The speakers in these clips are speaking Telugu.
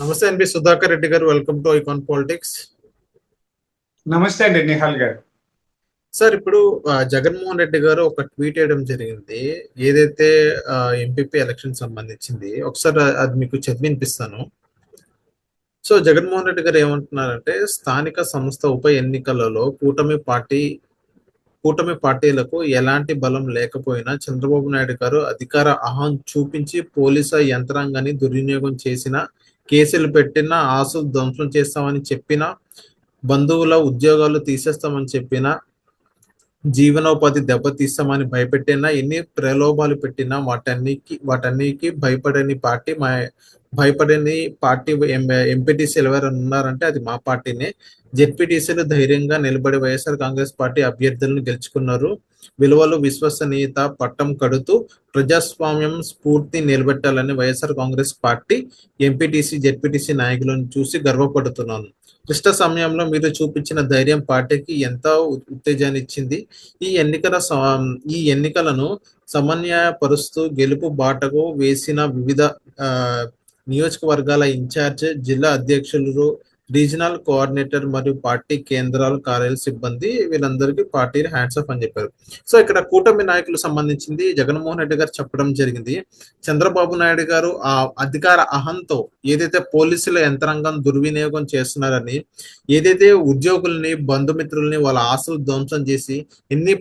నమస్తే అండి సుధాకర్ రెడ్డి గారు. Welcome to icon politics. నమస్తే అండి నిహాల్ గారు. సార్, ఇప్పుడు జగన్మోహన్ రెడ్డి గారు ఒక ట్వీట్ వేయడం జరిగింది. ఏదైతే ఎంపీపీ ఎలక్షన్ సంబంధించింది, ఒకసారి అది మీకు చదివి వినిపిస్తాను. సో జగన్మోహన్ రెడ్డి గారు ఏమంటున్నారంటే, స్థానిక సంస్థ ఉప ఎన్నికలలో కూటమి పార్టీలకు ఎలాంటి బలం లేకపోయినా చంద్రబాబు నాయుడు గారు అధికార అహం చూపించి పోలీసు యంత్రాంగాన్ని దుర్వినియోగం చేసిన, కేసులు పెట్టిన, ఆస్తులు ధ్వంసం చేస్తామని చెప్పిన, బంధువుల ఉద్యోగాలు తీసేస్తామని చెప్పిన, జీవనోపాధి దెబ్బతీస్తామని భయపెట్టినా, ఎన్ని ప్రలోభాలు పెట్టినా వాటన్నికి భయపడని పార్టీ ఎంపీటీసీలు ఎవరైనా ఉన్నారంటే అది మా పార్టీనే. జెడ్పీటీసీలు ధైర్యంగా నిలబడి వైఎస్ఆర్ కాంగ్రెస్ పార్టీ అభ్యర్థులను గెలుచుకున్నారు. విలువలు, విశ్వసనీయత పట్టం కడుతూ ప్రజాస్వామ్యం స్ఫూర్తి నిలబెట్టాలని వైఎస్ఆర్ కాంగ్రెస్ పార్టీ ఎంపీటీసీ, జెడ్పీటీసీ నాయకులను చూసి గర్వపడుతున్నాను. క్లిష్ట సమయంలో మీరు చూపించిన ధైర్యం పార్టీకి ఎంత ఉత్తేజాన్ని ఇచ్చింది. ఈ ఎన్నికలను సమన్వయపరుస్తూ గెలుపు బాటకు వేసిన వివిధ నియోజకవర్గాల ఇన్ఛార్జ్, జిల్లా అధ్యక్షులు, రీజనల్ కోఆర్డినేటర్ మరియు పార్టీ కేంద్రాల కార్యాలయ సిబ్బంది, వీళ్ళందరికీ పార్టీ హ్యాండ్స్ ఆఫ్ అని చెప్పారు. సో ఇక్కడ కూటమి నాయకులు సంబంధించింది జగన్మోహన్ రెడ్డి గారు చెప్పడం జరిగింది. చంద్రబాబు నాయుడు గారు ఆ అధికార అహంతో ఏదైతే పోలీసుల యంత్రాంగం దుర్వినియోగం చేస్తున్నారని, ఏదైతే ఉద్యోగుల్ని, బంధుమిత్రుల్ని వాళ్ళ ఆస్తులు ధ్వంసం చేసి ఎన్ని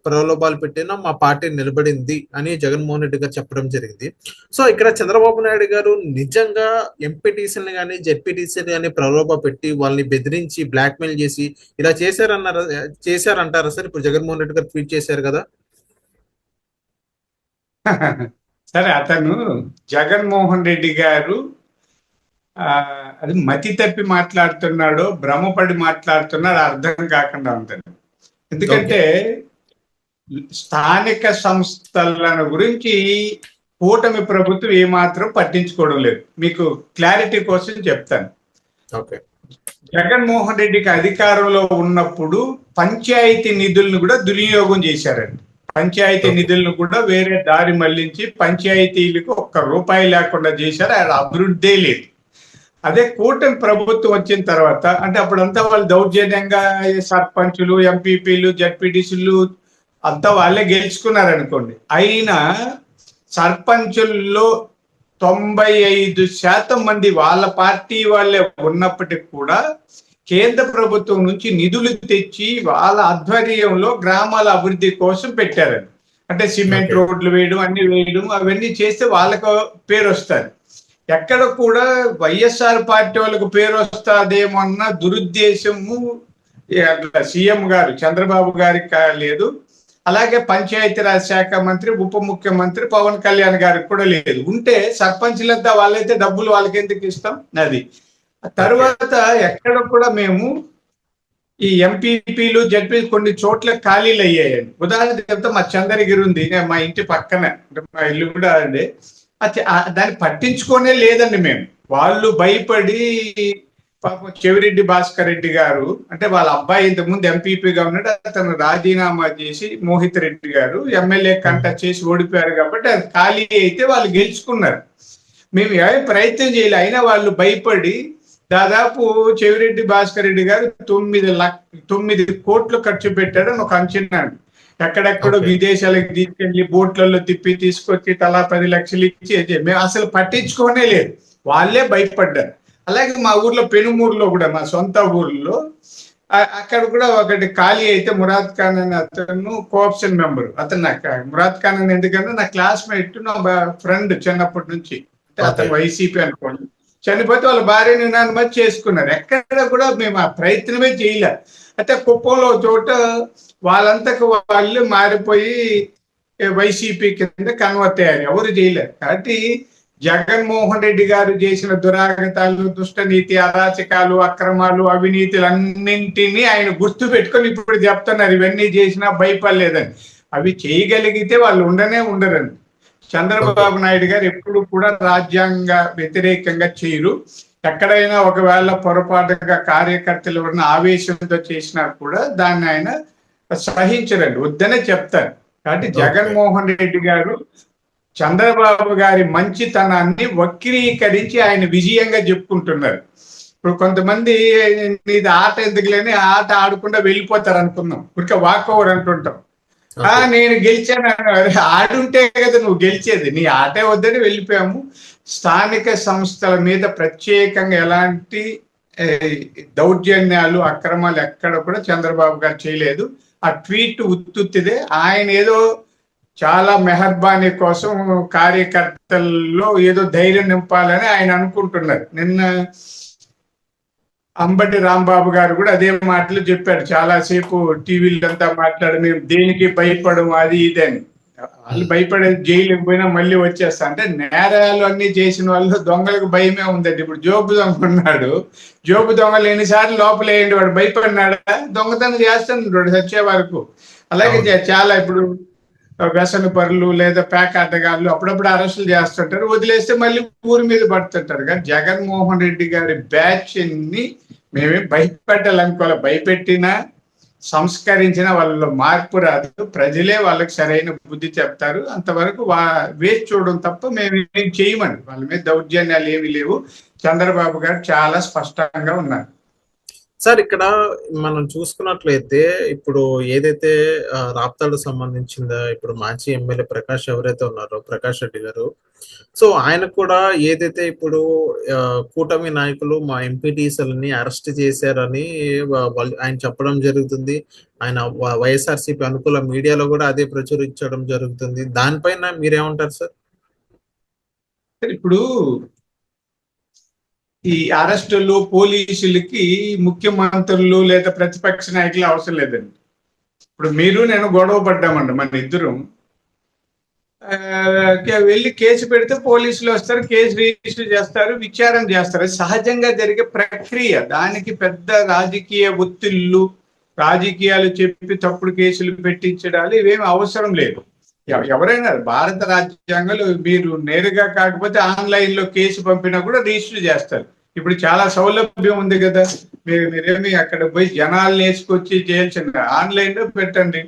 ప్రలోభాలు పెట్టినా మా పార్టీ నిలబడింది అని జగన్మోహన్ రెడ్డి గారు చెప్పడం జరిగింది. సో ఇక్కడ చంద్రబాబు నాయుడు గారు నిజంగా ఎంపీటీసీని కానీ, జెడ్పీటీసీని కానీ ప్రలోభ పెట్టి వాళ్ళని బెదిరించి బ్లాక్మెయిల్ చేసి ఇలా చేశారంటారా సార్? ఇప్పుడు జగన్మోహన్ రెడ్డి గారు ట్వీట్ చేశారు కదా. సరే, అతను జగన్మోహన్ రెడ్డి గారు అది మతి తప్పి మాట్లాడుతున్నాడో భ్రమపడి మాట్లాడుతున్నాడో అర్థం కాకుండా ఉంటుంది. ఎందుకంటే స్థానిక సంస్థలను గురించి కూటమి ప్రభుత్వం ఏమాత్రం పట్టించుకోవడం లేదు. మీకు క్లారిటీ కోసం చెప్తాను. జగన్మోహన్ రెడ్డికి అధికారంలో ఉన్నప్పుడు పంచాయతీ నిధులను కూడా దుర్వినియోగం చేశారండి. పంచాయతీ నిధులను కూడా వేరే దారి మళ్లించి పంచాయతీలకు ఒక్క రూపాయి లేకుండా చేశారు. ఆయన అభివృద్ధే లేదు. అదే కూటమి ప్రభుత్వం వచ్చిన తర్వాత, అంటే అప్పుడంతా వాళ్ళు దౌర్జన్యంగా సర్పంచులు, ఎంపీపీలు, జడ్పీటీసీలు అంతా వాళ్ళే గెలుచుకున్నారనుకోండి. అయినా సర్పంచుల్లో 95% మంది వాళ్ళ పార్టీ వాళ్ళే ఉన్నప్పటికీ కూడా కేంద్ర ప్రభుత్వం నుంచి నిధులు తెచ్చి వాళ్ళ ఆధ్వర్యంలో గ్రామాల అభివృద్ధి కోసం పెట్టారండి. అంటే సిమెంట్ రోడ్లు వేయడం, అన్ని వేయడం, అవన్నీ చేస్తే వాళ్ళకు పేరు వస్తుంది. ఎక్కడ కూడా వైఎస్ఆర్ పార్టీ వాళ్ళకు పేరు వస్తుందేమో అన్న దురుద్దేశము సీఎం గారు చంద్రబాబు గారికి లేదు. అలాగే పంచాయతీరాజ్ శాఖ మంత్రి, ఉప ముఖ్యమంత్రి పవన్ కళ్యాణ్ గారికి కూడా లేదు. ఉంటే సర్పంచ్లంతా వాళ్ళైతే డబ్బులు వాళ్ళకి ఎందుకు ఇస్తాం? అది తర్వాత ఎక్కడ కూడా మేము ఈ ఎంపీపీలు, జడ్పీ కొన్ని చోట్ల ఖాళీలు అయ్యాయండి. ఉదాహరణ చెప్తే మా చంద్రగిరి ఉంది, మా ఇంటి పక్కన, అంటే మా ఇల్లు కూడా అండి, దాన్ని పట్టించుకోనే లేదండి మేము. వాళ్ళు భయపడి పాపం చెవిరెడ్డి భాస్కర్ రెడ్డి గారు, అంటే వాళ్ళ అబ్బాయి ఇంతకుముందు ఎంపీపీగా ఉన్నాడు, అతను రాజీనామా చేసి మోహిత్ రెడ్డి గారు ఎమ్మెల్యే కంటెస్ట్ చేసి ఓడిపోయారు కాబట్టి అది ఖాళీ అయితే వాళ్ళు గెలుచుకున్నారు. మేము ఏ ప్రయత్నం చేయలే. అయినా వాళ్ళు భయపడి దాదాపు చెవిరెడ్డి భాస్కర్ రెడ్డి గారు 9 కోట్లు ఖర్చు పెట్టారని ఒక అంచనా. ఎక్కడెక్కడో విదేశాలకు తీసుకెళ్లి బోట్లలో తీసుకొచ్చి తలా 10 లక్షలు ఇచ్చి మేము అసలు పట్టించుకోనే లేదు. వాళ్ళే భయపడ్డారు. అలాగే మా ఊర్లో పెనుమూరులో కూడా, మా సొంత ఊర్లో, అక్కడ కూడా ఒకటి ఖాళీ అయితే మురాద్ ఖాన్ అని అతను కోఆప్షన్ మెంబర్. అతను నాకు మురాద్ ఖాన్ అని ఎందుకంటే నా క్లాస్మేట్, నా ఫ్రెండ్ చిన్నప్పటి నుంచి. అతను వైసీపీ అనుకోండి. చనిపోతే వాళ్ళ భార్యని యునానిమస్ చేసుకున్నారు. ఎక్కడ కూడా మేము ఆ ప్రయత్నమే చేయలే. అయితే కుప్పంలో చోట వాళ్ళంతకు వాళ్ళు మారిపోయి వైసీపీ కింద కన్వర్ట్ అయ్యారు. ఎవరు చేయలేరు. కాబట్టి జగన్మోహన్ రెడ్డి గారు చేసిన దురాగతాలు, దుష్టనీతి, అరాచకాలు, అక్రమాలు, అవినీతులన్నింటినీ ఆయన గుర్తు పెట్టుకొని ఇప్పుడు చెప్తున్నారు ఇవన్నీ చేసినా భయపడలేదని. అవి చేయగలిగితే వాళ్ళు ఉండరండి. చంద్రబాబు నాయుడు గారు ఎప్పుడు కూడా రాజ్యాంగ వ్యతిరేకంగా చేయరు. ఎక్కడైనా ఒకవేళ పొరపాటుగా కార్యకర్తలు ఎవరిన ఆవేశంతో చేసినా కూడా దాన్ని ఆయన సహించరండి, వద్దనే చెప్తారు. కాబట్టి జగన్మోహన్ రెడ్డి గారు చంద్రబాబు గారి మంచితనాన్ని వక్రీకరించి ఆయన విజయంగా చెప్పుకుంటున్నారు. ఇప్పుడు కొంతమంది ఇది ఆట ఎందుకులేని ఆట ఆడకుండా వెళ్ళిపోతారు అనుకున్నాం, ఊరికే వాక్ ఓవర్ అంటుంటాం. నేను గెలిచాను, ఆడుంటే కదా నువ్వు గెలిచేది, నీ ఆటే వద్దని వెళ్ళిపోయాము. స్థానిక సంస్థల మీద ప్రత్యేకంగా ఎలాంటి దౌర్జన్యాలు అక్రమాలు ఎక్కడ కూడా చంద్రబాబు గారు చేయలేదు. ఆ ట్వీట్ ఉత్తుత్తిదే. ఆయన ఏదో చాలా మెహర్బానీ కోసం కార్యకర్తల్లో ఏదో ధైర్యం నింపాలని ఆయన అనుకుంటున్నారు. నిన్న అంబటి రాంబాబు గారు కూడా అదే మాటలు చెప్పారు. చాలాసేపు టీవీలంతా మాట్లాడి మేము దేనికి భయపడము అది ఇది అని. వాళ్ళు భయపడేది జైలుకి పోయినా మళ్ళీ వచ్చేస్తా అంటే, నేరాలు అన్ని చేసిన వాళ్ళు దొంగలకు భయమే ఉందండి. ఇప్పుడు జోబు దొంగ ఉన్నాడు, జోబు దొంగలు ఎన్నిసార్లు లోపల వేయండి, వాడు భయపడినాడా? దొంగతనం చేస్తాడు చచ్చే వరకు. అలాగే చాలా ఇప్పుడు వ్యసన పరులు లేదా ప్యాక్ ఆటగాళ్ళు అప్పుడప్పుడు అరెస్టులు చేస్తుంటారు, వదిలేస్తే మళ్ళీ ఊరి మీద పడుతుంటారు. కానీ జగన్మోహన్ రెడ్డి గారి బ్యాచ్ ని మేమేం భయపెట్టాలనుకోవాలి. భయపెట్టినా సంస్కరించిన వాళ్ళలో మార్పు రాదు. ప్రజలే వాళ్ళకి సరైన బుద్ధి చెప్తారు. అంతవరకు వేచి చూడడం తప్ప మేము ఏం చేయమండి. వాళ్ళ మీద దౌర్జన్యాలు ఏమీ లేవు. చంద్రబాబు గారు చాలా స్పష్టంగా ఉన్నారు. సార్, ఇక్కడ మనం చూసుకున్నట్లయితే ఇప్పుడు ఏదైతే రాప్తాడు సంబంధించిందో, ఇప్పుడు మాజీ ఎమ్మెల్యే ప్రకాష్ ఎవరైతే ఉన్నారో, ప్రకాష్ రెడ్డి గారు, సో ఆయన కూడా ఏదైతే ఇప్పుడు కూటమి నాయకులు మా ఎంపీటీసీలని అరెస్ట్ చేశారని ఆయన చెప్పడం జరుగుతుంది. ఆయన వైఎస్ఆర్సీపీ అనుకూల మీడియాలో కూడా అదే ప్రచురించడం జరుగుతుంది. దానిపైన మీరేమంటారు సార్? ఇప్పుడు ఈ అరెస్టులు పోలీసులకి ముఖ్యమంత్రులు లేదా ప్రతిపక్ష నాయకులు అవసరం లేదండి. ఇప్పుడు మీరు నేను గొడవ పడ్డామండి, మన ఇద్దరం వెళ్ళి కేసు పెడితే పోలీసులు వస్తారు, కేసు రిజిస్టర్ చేస్తారు, విచారణ చేస్తారు. సహజంగా జరిగే ప్రక్రియ. దానికి పెద్ద రాజకీయ ఒత్తిళ్ళు, రాజకీయాలు చెప్పి తప్పుడు కేసులు పెట్టించడాలు ఇవేమి అవసరం లేదు. ఎవరైనా భారత రాజ్యాంగంలో మీరు నేరుగా కాకపోతే ఆన్లైన్ లో కేసు పంపినా కూడా రిజిస్టర్ చేస్తారు. ఇప్పుడు చాలా సౌలభ్యం ఉంది కదా, మీరేమి అక్కడ పోయి జనాలు వేసుకొచ్చి చేయాల్సిన ఆన్లైన్ లో పెట్టండి.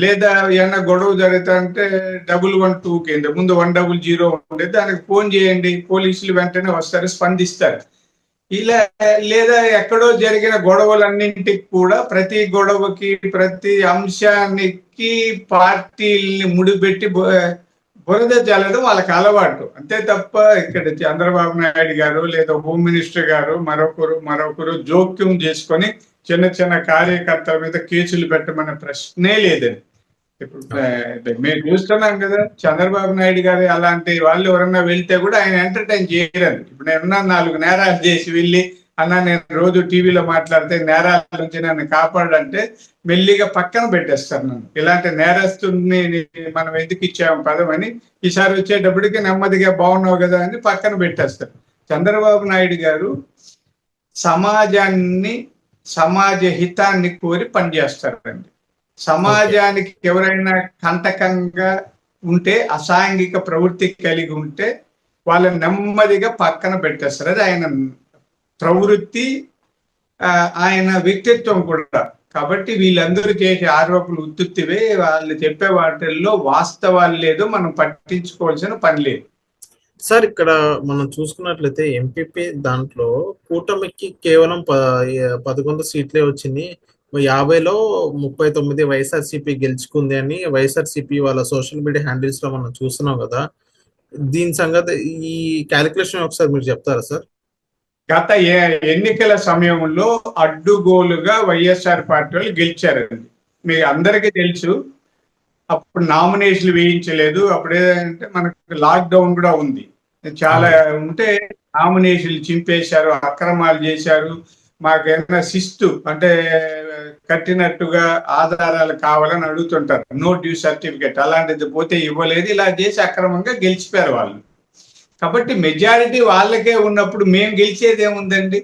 లేదా ఏమన్నా గొడవ జరుగుతా అంటే 112 కింద ముందు 100 ఉండేది, దానికి ఫోన్ చేయండి, పోలీసులు వెంటనే వస్తారు, స్పందిస్తారు. ఇలా లేదా ఎక్కడో జరిగిన గొడవలన్నింటికి కూడా ప్రతి గొడవకి ప్రతి అంశానికి పార్టీల్ని ముడిపెట్టి బురద చల్లడం వాళ్ళకి అలవాటు. అంతే తప్ప ఇక్కడ చంద్రబాబు నాయుడు గారు లేదా హోమ్ మినిస్టర్ గారు మరొకరు జోక్యం చేసుకొని చిన్న చిన్న కార్యకర్తల మీద కేసులు పెట్టమనే ప్రశ్నే లేదని. ఇప్పుడు మేము చూస్తున్నాం కదా, చంద్రబాబు నాయుడు గారు అలాంటి వాళ్ళు ఎవరన్నా వెళ్తే కూడా ఆయన ఎంటర్టైన్ చేయరండి. ఇప్పుడు నేను 4 నేరాలు చేసి వెళ్ళి నేను రోజు టీవీలో మాట్లాడితే నేరాల నుంచి నన్ను కాపాడంటే మెల్లిగా పక్కన పెట్టేస్తారు నన్ను. ఇలాంటి నేరస్తుని మనం ఎందుకు ఇచ్చాము పదం అని, ఈసారి వచ్చేటప్పటికి నెమ్మదిగా బాగున్నావు కదా అని పక్కన పెట్టేస్తారు. చంద్రబాబు నాయుడు గారు సమాజ హితాన్ని కోరి పనిచేస్తారండి. సమాజానికి ఎవరైనా కంటకంగా ఉంటే, అసాంఘిక ప్రవృత్తి కలిగి ఉంటే వాళ్ళని నెమ్మదిగా పక్కన పెట్టేస్తారు. అది ఆయన ప్రవృత్తి, ఆయన వ్యక్తిత్వం కూడా. కాబట్టి వీళ్ళందరూ చేసే ఆరోపణలు ఉత్తుత్తివే. వాళ్ళు చెప్పే వాటిల్లో వాస్తవాలు లేదు, మనం పట్టించుకోవాల్సిన పని లేదు. సార్, ఇక్కడ మనం చూసుకున్నట్లయితే ఎంపీపీ దాంట్లో కూటమికి కేవలం 11 సీట్లే వచ్చింది. 50లో 39 వైఎస్ఆర్సీపీ గెలుచుకుంది అని వైఎస్ఆర్సీపీ వాళ్ళ సోషల్ మీడియా హ్యాండిల్స్ లో మనం చూస్తున్నాం కదా. దీని సంగతి, ఈ క్యాలిక్యులేషన్ ఒకసారి మీరు చెప్తారా సార్? గత ఎన్నికల సమయంలో అడ్డుగోలుగా వైఎస్ఆర్ పార్టీ వాళ్ళు గెలిచారండి. మీకు అందరికీ తెలుసు. అప్పుడు నామినేషన్లు వేయించలేదు. అప్పుడేంటే మనకు లాక్డౌన్ కూడా ఉంది. చాలా ఉంటే నామినేషన్లు చింపేశారు, అక్రమాలు చేశారు. మాకేమైనా శిస్తు అంటే కట్టినట్టుగా ఆధారాలు కావాలని అడుగుతుంటారు, నో డ్యూ సర్టిఫికేట్, అలాంటిది పోతే ఇవ్వలేదు. ఇలా చేసి అక్రమంగా గెలిచిపోయారు వాళ్ళు. కాబట్టి మెజారిటీ వాళ్ళకే ఉన్నప్పుడు మేము గెలిచేది ఏముందండి?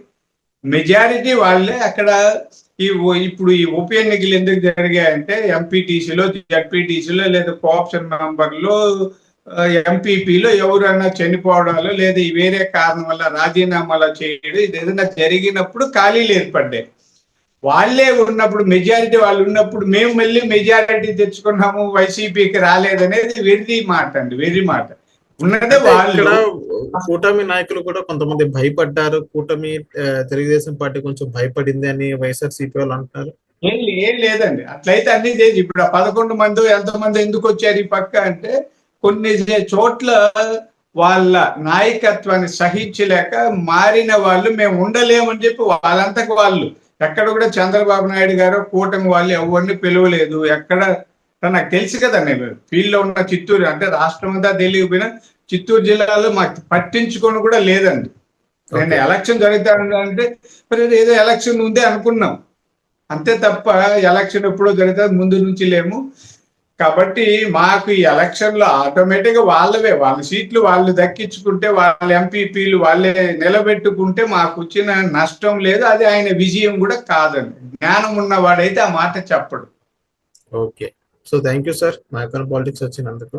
మెజారిటీ వాళ్ళే. అక్కడ ఇప్పుడు ఈ ఉప ఎన్నికలు ఎందుకు జరిగాయంటే ఎంపీటీసీలో, జడ్పీటీసీలో లేదా కోఆప్షన్ మెంబర్లో, ఎంపీపీలో ఎవరైనా చనిపోవడాలు లేదా వేరే కారణం వల్ల రాజీనామాలు చేయడం, ఇది ఏదైనా జరిగినప్పుడు ఖాళీలు ఏర్పడ్డాయి. వాళ్ళే ఉన్నప్పుడు, మెజారిటీ వాళ్ళు ఉన్నప్పుడు మేము మళ్ళీ మెజారిటీ తెచ్చుకున్నాము వైసీపీకి రాలేదనేది వెర్రి మాట అండి, వెర్రి మాట. ఉన్నదే అంటే ఇక్కడ వాళ్ళు. కూటమి నాయకులు కూడా కొంతమంది భయపడ్డారు. కూటమి తెలుగుదేశం పార్టీ కొంచెం భయపడింది అని వైఎస్ఆర్సీపీ వాళ్ళు అంటున్నారు. ఏం లేదండి, అట్లయితే అన్ని చేసి ఇప్పుడు ఆ 11 మంది ఎంతమంది ఎందుకు వచ్చారు ఈ పక్క అంటే కొన్ని చోట్ల వాళ్ళ నాయకత్వాన్ని సహించలేక మారిన వాళ్ళు మేము ఉండలేమని చెప్పి వాళ్ళంతకు వాళ్ళు ఎక్కడ కూడా చంద్రబాబు నాయుడు గారు కూటమి వాళ్ళు ఎవరిని పిలవలేదు. ఎక్కడ నాకు తెలుసు కదండి, ఫీల్డ్ లో ఉన్న చిత్తూరు అంటే రాష్ట్రం అంతా తెలియకపోయినా చిత్తూరు జిల్లాలో మాకు పట్టించుకొని కూడా లేదండి. నేను ఎలక్షన్ జరుగుతానంటే మరి ఏదో ఎలక్షన్ ఉంది అనుకున్నాం అంతే తప్ప ఎలక్షన్ ఎప్పుడో జరుగుతుంది ముందు నుంచి లేము. కాబట్టి మాకు ఈ ఎలక్షన్ లో ఆటోమేటిక్ గా వాళ్ళ సీట్లు వాళ్ళు దక్కించుకుంటే వాళ్ళ ఎంపీపీలు వాళ్ళే నిలబెట్టుకుంటే మాకు వచ్చిన నష్టం లేదు, అది ఆయన విజయం కూడా కాదండి. జ్ఞానం ఉన్నవాడైతే ఆ మాట చెప్పడు. Okay, so thank you sir, మైకాన్ పాలిటిక్స్ వచ్చినందుకు.